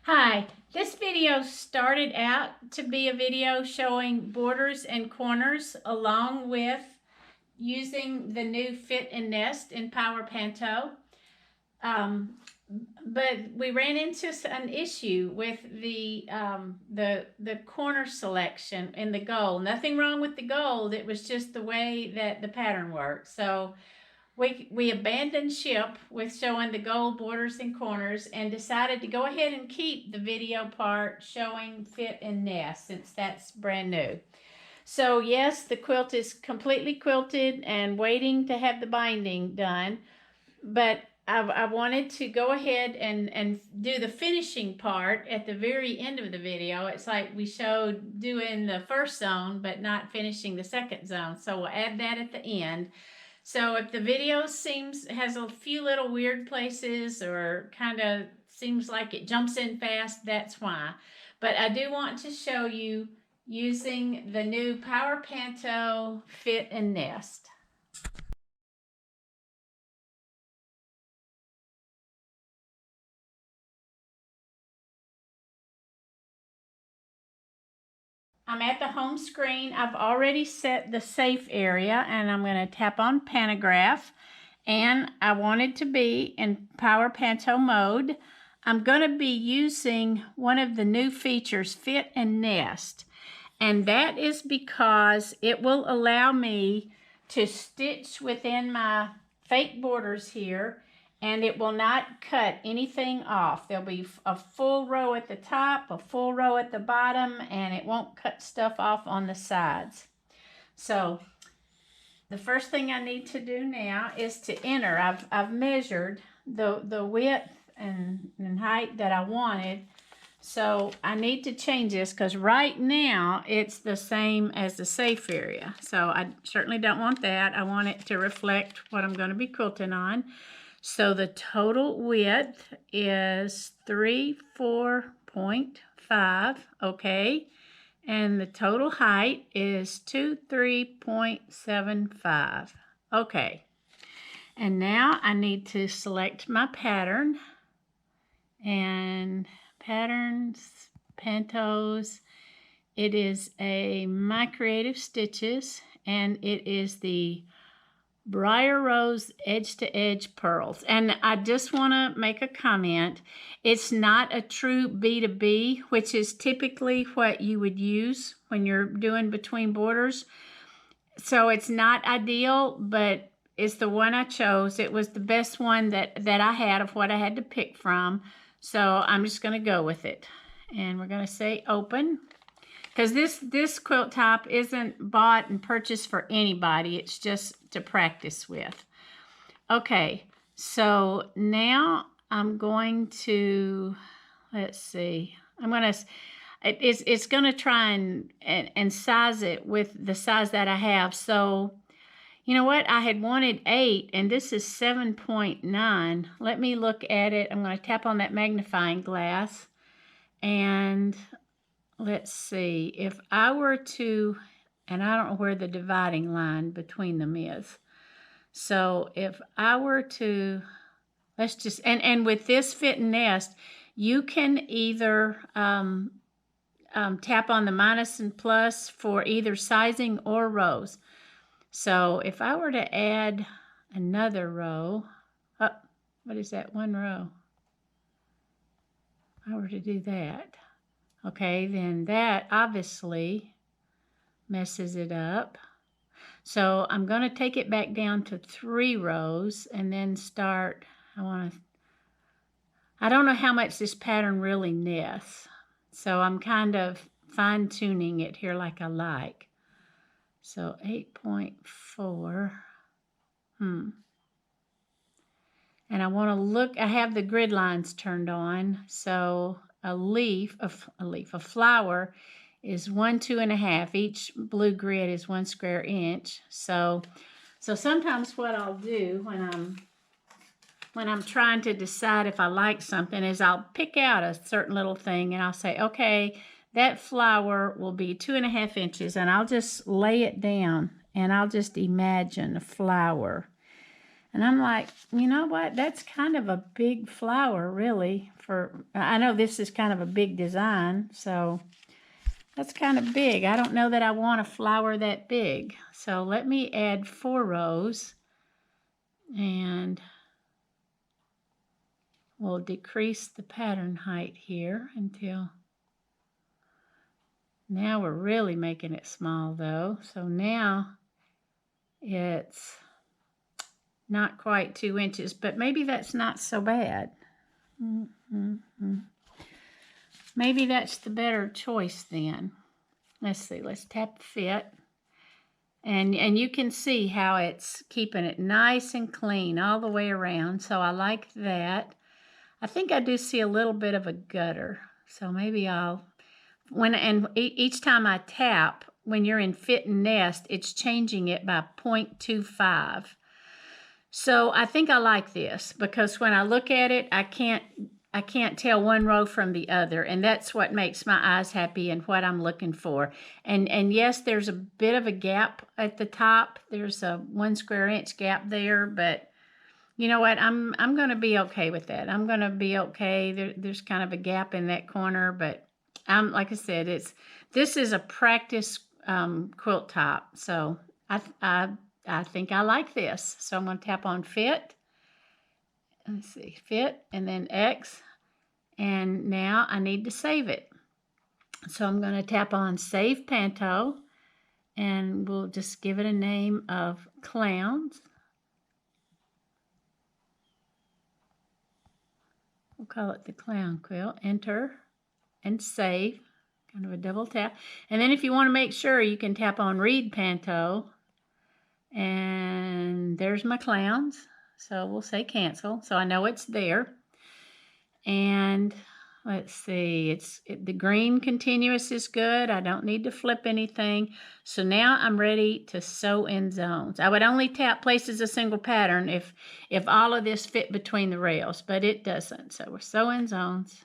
Hi, this video started out to be a video showing borders and corners along with using the new Fit and Nest in Power Panto. But we ran into an issue with the corner selection in the gold. Nothing wrong with the gold, it was just the way that the pattern worked. So we abandoned ship with showing the gold borders and corners and decided to go ahead and keep the video part showing Fit and Nest since that's brand new. So yes, the quilt is completely quilted and waiting to have the binding done, but I wanted to go ahead and do the finishing part at the very end of the video. It's like we showed doing the first zone but not finishing the second zone, so we'll add that at the end. So if the video has a few little weird places or kind of seems like it jumps in fast, that's why. But I do want to show you using the new Power Panto Fit and Nest. I'm at the home screen. I've already set the safe area and I'm going to tap on Pantograph, and I want it to be in Power Panto mode. I'm going to be using one of the new features, Fit and Nest, and that is because it will allow me to stitch within my fake borders here, and it will not cut anything off. There'll be a full row at the top, a full row at the bottom, and it won't cut stuff off on the sides. So the first thing I need to do now is to enter. I've measured the width and height that I wanted. So I need to change this because right now it's the same as the safe area. So I certainly don't want that. I want it to reflect what I'm going to be quilting on. So the total width is 34.5, okay. And the total height is 23.75, okay. And now I need to select my pattern, and patterns, Pantos. It is a My Creative Stitches, and it is the Briar Rose Edge to Edge Pearls. And I just want to make a comment. It's not a true B2B, which is typically what you would use when you're doing between borders. So it's not ideal, but it's the one I chose. It was the best one that I had of what I had to pick from. So I'm just going to go with it. And we're going to say open. Because this quilt top isn't bought and purchased for anybody. It's just to practice with. Okay, so now I'm going to, let's see. It's going to try and size it with the size that I have. So, you know what? I had wanted 8, and this is 7.9. Let me look at it. I'm going to tap on that magnifying glass, and let's see, if I were to, and I don't know where the dividing line between them is. So if I were to, let's just, and with this Fit and Nest, you can either tap on the minus and plus for either sizing or rows. So if I were to add another row, what is that, 1 row? If I were to do that, okay, then that obviously messes it up. So I'm going to take it back down to 3 rows and then start. I don't know how much this pattern really nests. So I'm kind of fine-tuning it here like I like. So 8.4. And I want to look, I have the grid lines turned on. So a flower is 1 2.5. Each blue grid is 1 square inch. So sometimes what I'll do when I'm trying to decide if I like something is I'll pick out a certain little thing and I'll say, okay, that flower will be 2.5 inches, and I'll just lay it down and I'll just imagine a flower. And I'm like, you know what? That's kind of a big flower, really. I know this is kind of a big design, so that's kind of big. I don't know that I want a flower that big. So let me add 4 rows, and we'll decrease the pattern height here until, now we're really making it small though. So now it's not quite 2 inches, but maybe that's not so bad. Maybe that's the better choice then. Let's see, let's tap fit. And you can see how it's keeping it nice and clean all the way around. So I like that. I think I do see a little bit of a gutter. So maybe each time I tap, when you're in fit and nest, it's changing it by 0.25. So I think I like this because when I look at it, I can't tell one row from the other, and that's what makes my eyes happy and what I'm looking for. And yes, there's a bit of a gap at the top. There's a 1 square inch gap there, but you know what? I'm going to be okay with that. I'm going to be okay. There's kind of a gap in that corner, but like I said, this is a practice quilt top, so I think I like this. So I'm going to tap on fit. Let's see, fit, and then X. And now I need to save it. So I'm going to tap on Save Panto, and we'll just give it a name of Clowns. We'll call it the Clown Quilt. Enter and save. Kind of a double tap. And then if you want to make sure, you can tap on Read Panto. And there's my clowns. So we'll say cancel. So I know it's there. And let's see, the green continuous is good. I don't need to flip anything. So now I'm ready to sew in zones. I would only tap places a single pattern if all of this fit between the rails, but it doesn't. So we're sewing zones.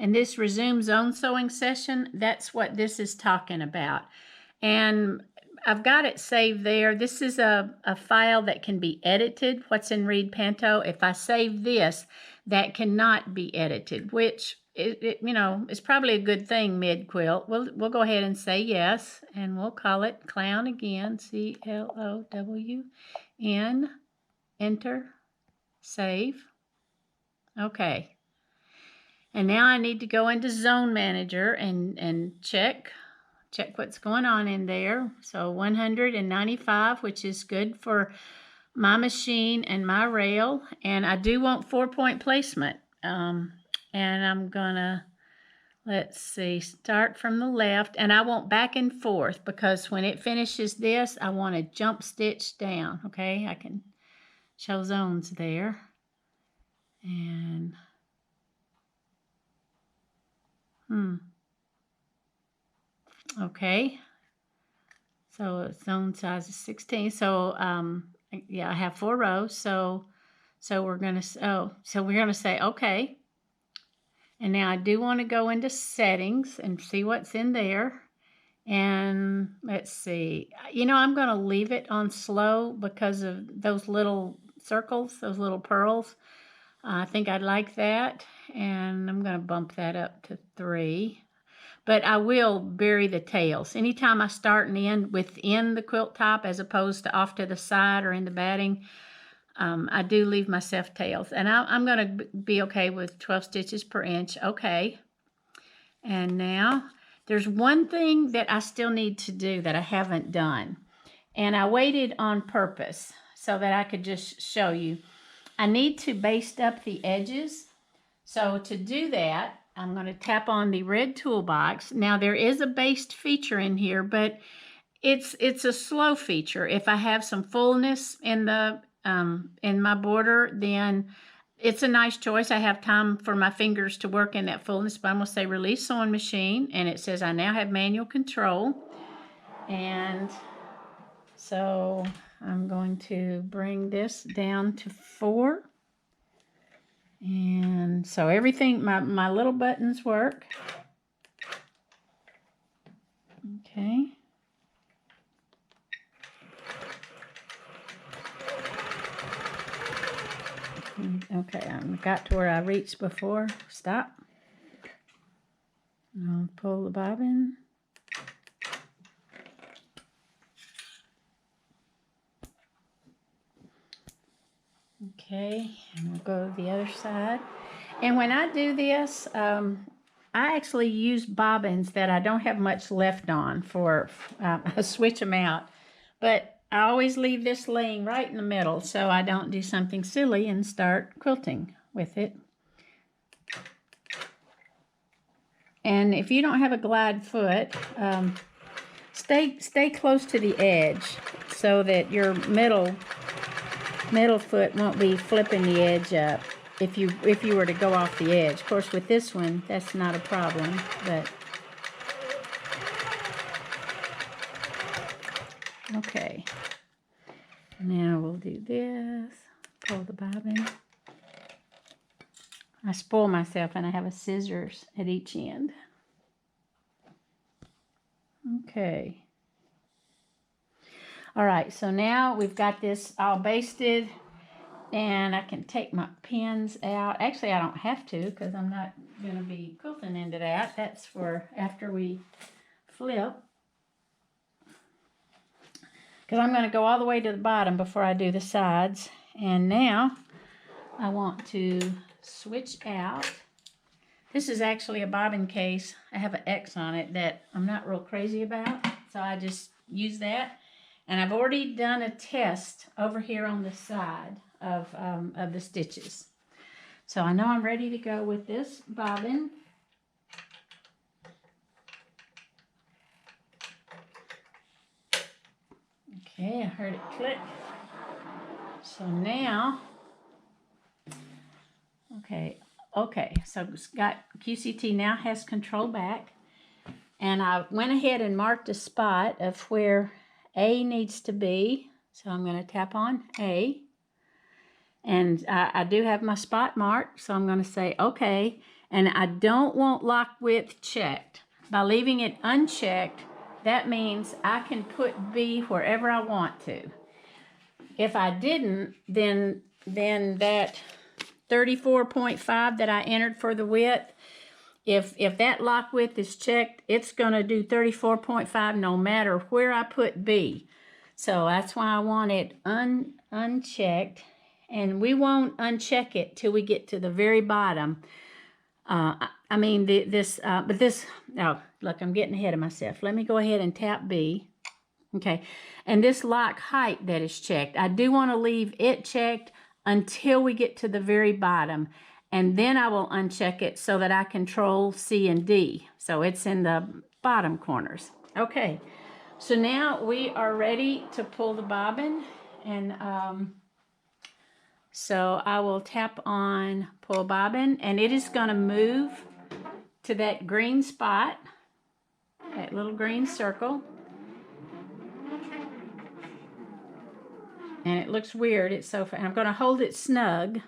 And this resume zone sewing session, that's what this is talking about. And I've got it saved there. This is a file that can be edited, what's in Read Panto. If I save this, that cannot be edited, which is probably a good thing mid-quilt. We'll go ahead and say yes, and we'll call it Clown again, C-L-O-W-N, enter, save. Okay. And now I need to go into Zone Manager and check what's going on in there. So 195, which is good for my machine and my rail. And I do want 4-point placement. And I'm gonna, let's see, start from the left. And I want back and forth because when it finishes this, I want to jump stitch down. Okay, I can show zones there. And okay, so zone size is 16. So yeah, I have 4 rows. So we're gonna say okay. And now I do want to go into settings and see what's in there. And let's see. I'm gonna leave it on slow because of those little circles, those little pearls. I think I'd like that, and I'm gonna bump that up to 3. But I will bury the tails. Anytime I start and end within the quilt top as opposed to off to the side or in the batting, I do leave myself tails. And I'm going to be okay with 12 stitches per inch. Okay. And now there's one thing that I still need to do that I haven't done. And I waited on purpose so that I could just show you. I need to baste up the edges. So to do that, I'm going to tap on the red toolbox. Now there is a based feature in here, but it's a slow feature. If I have some fullness in my border, then it's a nice choice. I have time for my fingers to work in that fullness, but I'm going to say release sewing machine, and it says I now have manual control. And so I'm going to bring this down to 4. And so everything, my little buttons work. Okay. Okay, I got to where I reached before. Stop. I'll pull the bobbin. Okay, and we'll go to the other side. And when I do this, I actually use bobbins that I don't have much left on for I switch them out. But I always leave this laying right in the middle so I don't do something silly and start quilting with it. And if you don't have a glide foot, stay close to the edge so that your middle foot won't be flipping the edge up if you were to go off the edge. Of course, with this one, that's not a problem, but okay. Now we'll do this. Pull the bobbin. I spoil myself and I have a scissors at each end. Okay. All right, so now we've got this all basted and I can take my pins out. Actually, I don't have to because I'm not going to be quilting into that. That's for after we flip. Because I'm going to go all the way to the bottom before I do the sides. And now I want to switch out. This is actually a bobbin case. I have an X on it that I'm not real crazy about. So I just use that. And I've already done a test over here on the side of the stitches. So I know I'm ready to go with this bobbin. Okay, I heard it click. So now, okay, so it's got QCT now has control back. And I went ahead and marked a spot of where A needs to be. So I'm going to tap on A. And I do have my spot marked, so I'm going to say okay. And I don't want lock width checked. By leaving it unchecked, that means I can put B wherever I want to. If I didn't, then that 34.5 that I entered for the width, if that lock width is checked, it's going to do 34.5 no matter where I put B. So that's why I want it unchecked. And we won't uncheck it till we get to the very bottom. Oh, look, I'm getting ahead of myself. Let me go ahead and tap B. Okay, and this lock height that is checked, I do want to leave it checked until we get to the very bottom. And then I will uncheck it so that I control C and D. So it's in the bottom corners. Okay, so now we are ready to pull the bobbin. And so I will tap on pull bobbin, and it is going to move to that green spot, that little green circle. And it looks weird. It's so fun. I'm going to hold it snug,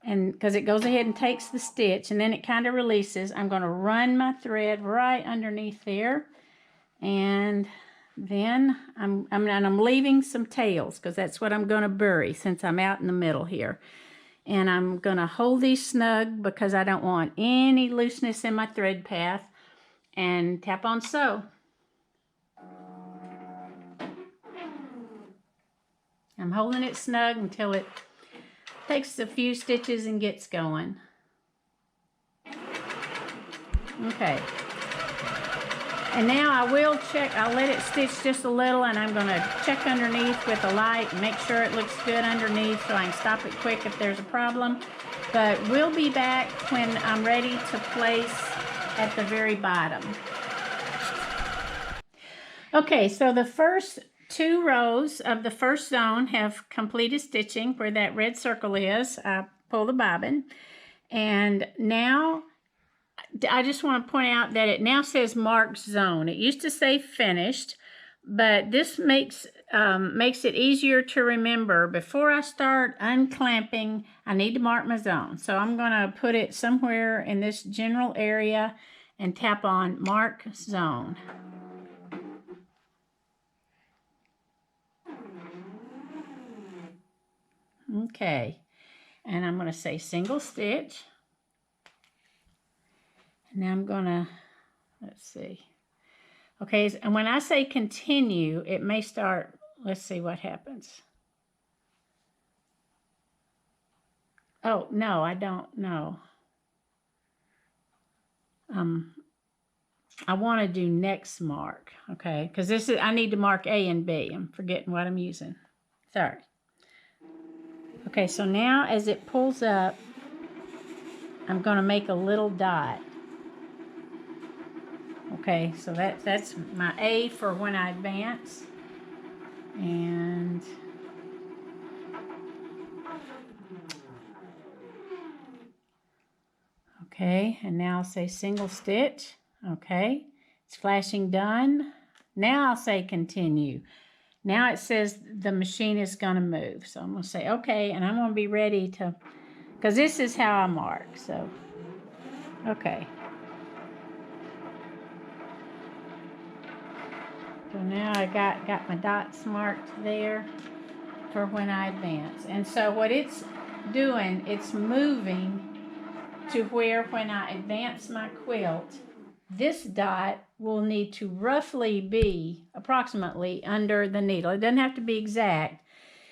and because it goes ahead and takes the stitch, and then it kind of releases. I'm going to run my thread right underneath there, and then I'm leaving some tails because that's what I'm going to bury since I'm out in the middle here. And I'm going to hold these snug because I don't want any looseness in my thread path. And tap on sew. I'm holding it snug until it takes a few stitches and gets going. Okay. And now I will check, I'll let it stitch just a little, and I'm going to check underneath with a light and make sure it looks good underneath so I can stop it quick if there's a problem. But we'll be back when I'm ready to place at the very bottom. Okay, so the first 2 rows of the first zone have completed stitching where that red circle is. I pull the bobbin, and now I just want to point out that it now says marked zone. It used to say finished, but this makes it easier to remember. Before I start unclamping, I need to mark my zone. So I'm going to put it somewhere in this general area and tap on mark zone. Okay, and I'm going to say single stitch. Now I'm going to, let's see. Okay, and when I say continue, it may start, let's see what happens. Oh, no, I don't know. I want to do next mark, okay? Because this is, I need to mark A and B. I'm forgetting what I'm using. Sorry. Okay, so now as it pulls up, I'm going to make a little dot. Okay, so that's my A for when I advance. And okay, and now I'll say single stitch. Okay, it's flashing done. Now I'll say continue. Now it says the machine is going to move. So I'm going to say okay, and I'm going to be ready to, because this is how I mark. So, okay. So now I got my dots marked there for when I advance. And so what it's doing, it's moving to where when I advance my quilt, this dot will need to roughly be approximately under the needle. It doesn't have to be exact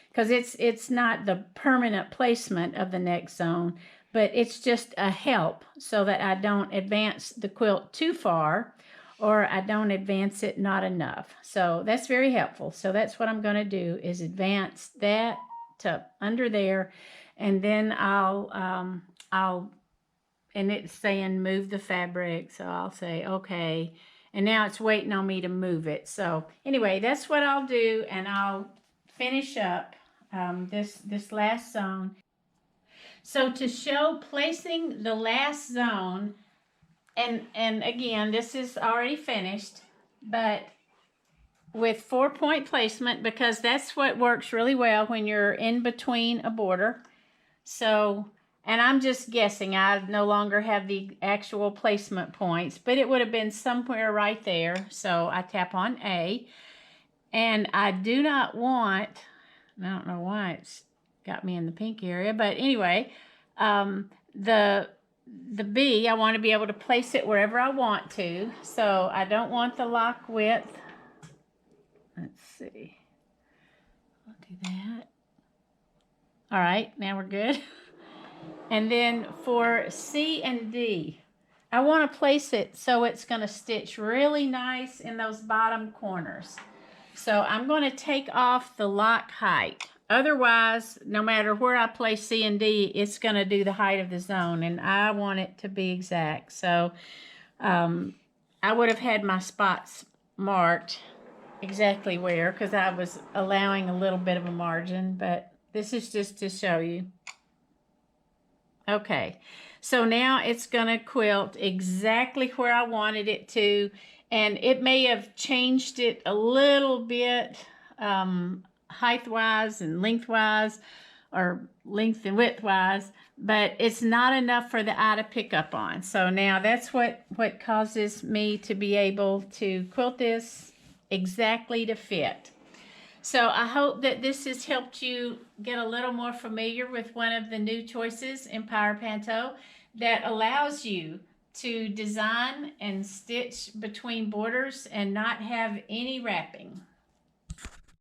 because it's not the permanent placement of the next zone, but it's just a help so that I don't advance the quilt too far or I don't advance it not enough. So that's very helpful. So that's what I'm going to do is advance that to under there, and then I'll and it's saying move the fabric, so I'll say okay, and now it's waiting on me to move it. So anyway, that's what I'll do, and I'll finish up this last zone. So to show placing the last zone, and again, this is already finished, but with 4-point placement, because that's what works really well when you're in between a border. So, and I'm just guessing, I no longer have the actual placement points, but it would have been somewhere right there. So I tap on A, and I do not want, I don't know why it's got me in the pink area, but anyway, the B, I want to be able to place it wherever I want to. So I don't want the lock width. Let's see. I'll do that. All right, now we're good. And then for C and D, I want to place it so it's going to stitch really nice in those bottom corners. So I'm going to take off the lock height. Otherwise, no matter where I place C and D, it's going to do the height of the zone, and I want it to be exact. So I would have had my spots marked exactly where, because I was allowing a little bit of a margin, but this is just to show you. Okay, so now it's going to quilt exactly where I wanted it to, and it may have changed it a little bit height-wise and length-wise, or length and width-wise, but it's not enough for the eye to pick up on. So now that's what causes me to be able to quilt this exactly to fit. So I hope that this has helped you get a little more familiar with one of the new choices in Power Panto that allows you to design and stitch between borders and not have any wrapping.